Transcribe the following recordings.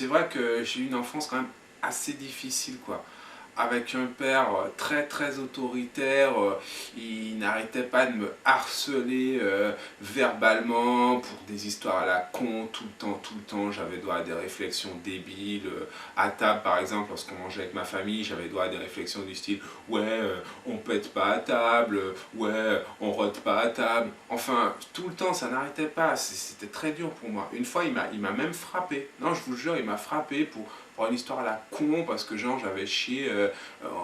c'est vrai que j'ai eu une enfance quand même assez difficile, quoi. Avec un père très très autoritaire, il n'arrêtait pas de me harceler verbalement pour des histoires à la con, tout le temps, j'avais droit à des réflexions débiles. À table par exemple, lorsqu'on mangeait avec ma famille, j'avais droit à des réflexions du style ouais, on pète pas à table, ouais, on rote pas à table. Enfin, tout le temps, ça n'arrêtait pas, c'était très dur pour moi. Une fois, il m'a même frappé. Non, je vous jure, il m'a frappé pour une histoire à la con parce que genre j'avais chié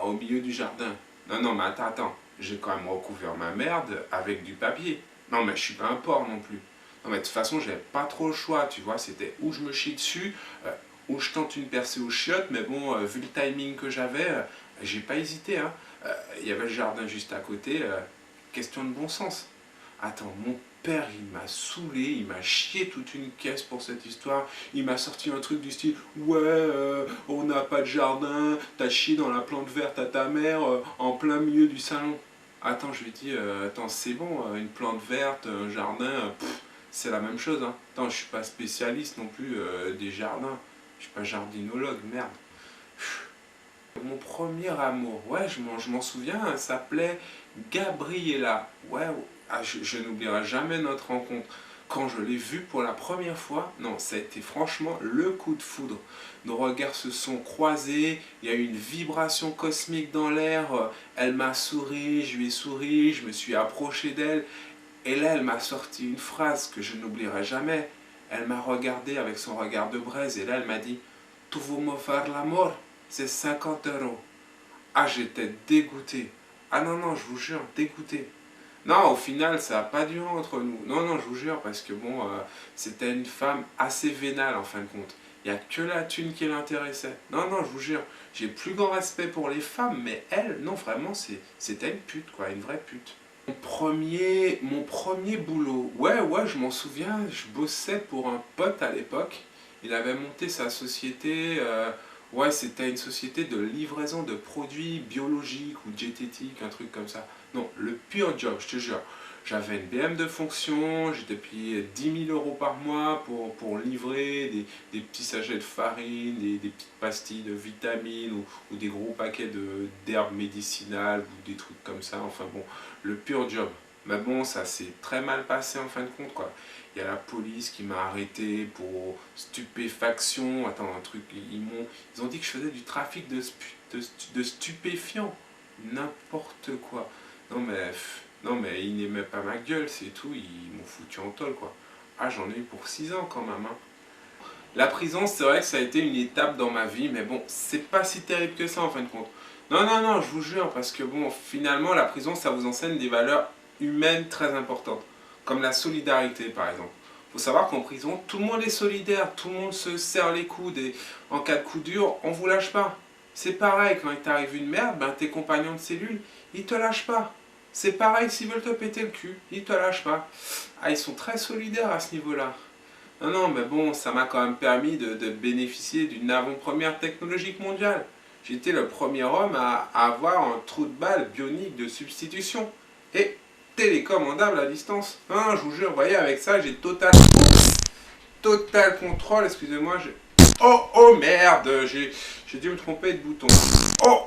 au milieu du jardin. Non, non, mais attends, j'ai quand même recouvert ma merde avec du papier. Non, mais je suis pas un porc non plus. Non, mais de toute façon, j'avais pas trop le choix, tu vois, c'était où je me chie dessus, où je tente une percée aux chiottes, mais bon, vu le timing que j'avais, j'ai pas hésité, hein. Il y avait le jardin juste à côté, question de bon sens. Attends, mon père, il m'a saoulé, il m'a chié toute une caisse pour cette histoire. Il m'a sorti un truc du style ouais, on n'a pas de jardin, t'as chié dans la plante verte à ta mère en plein milieu du salon. Attends, je lui dis attends, c'est bon, une plante verte, un jardin, c'est la même chose, hein. Attends, je suis pas spécialiste non plus des jardins. Je suis pas jardinologue, merde. Mon premier amour, ouais, je m'en souviens, elle s'appelait Gabriella. Ouais, ah, je n'oublierai jamais notre rencontre. Quand je l'ai vue pour la première fois, non, ça a été franchement le coup de foudre. Nos regards se sont croisés, il y a eu une vibration cosmique dans l'air, elle m'a souri, je lui ai souri, je me suis approché d'elle, et là elle m'a sorti une phrase que je n'oublierai jamais. Elle m'a regardé avec son regard de braise, et là elle m'a dit Tu veux me faire l'amour? C'est 50 euros. Ah, j'étais dégoûté. Ah non, non, je vous jure, dégoûté. Non, au final, ça n'a pas duré entre nous. Non, non, je vous jure, parce que bon, c'était une femme assez vénale en fin de compte. Il n'y a que la thune qui l'intéressait. Non, non, je vous jure, j'ai plus grand respect pour les femmes, mais elle, non, vraiment, c'était une pute, quoi, une vraie pute. Mon premier boulot, ouais, ouais, je m'en souviens, je bossais pour un pote à l'époque. Il avait monté sa société, ouais, c'était une société de livraison de produits biologiques ou diététiques, un truc comme ça. Non, le pur job, je te jure. J'avais une BM de fonction, j'étais payé 10 000 € par mois pour livrer des petits sachets de farine, des petites pastilles de vitamines ou des gros paquets d'herbes médicinales ou des trucs comme ça. Enfin bon, le pur job. Mais bon, ça s'est très mal passé en fin de compte, quoi. Il y a la police qui m'a arrêté pour stupéfaction. Attends, un truc, ils ont dit que je faisais du trafic de stupéfiants. N'importe quoi. Non mais, non mais ils n'aimaient pas ma gueule, c'est tout, ils m'ont foutu en tôle, quoi. Ah, j'en ai eu pour 6 ans quand même, hein. La prison, c'est vrai que ça a été une étape dans ma vie, mais bon, c'est pas si terrible que ça en fin de compte. Non, non, non, je vous jure, parce que bon, finalement, la prison, ça vous enseigne des valeurs humaines très importantes, comme la solidarité par exemple. Faut savoir qu'en prison, tout le monde est solidaire, tout le monde se serre les coudes et en cas de coup dur, on vous lâche pas. C'est pareil, quand il t'arrive une merde, ben tes compagnons de cellule, ils te lâchent pas. C'est pareil s'ils veulent te péter le cul, ils te lâchent pas. Ah, ils sont très solidaires à ce niveau-là. Non, non, mais bon, ça m'a quand même permis de bénéficier d'une avant-première technologique mondiale. J'étais le premier homme à avoir un trou de balle bionique de substitution. Et télécommandable à distance. Non, je vous jure, vous voyez, avec ça, j'ai total contrôle. Excusez-moi, oh, oh merde, j'ai dû me tromper de bouton. Oh!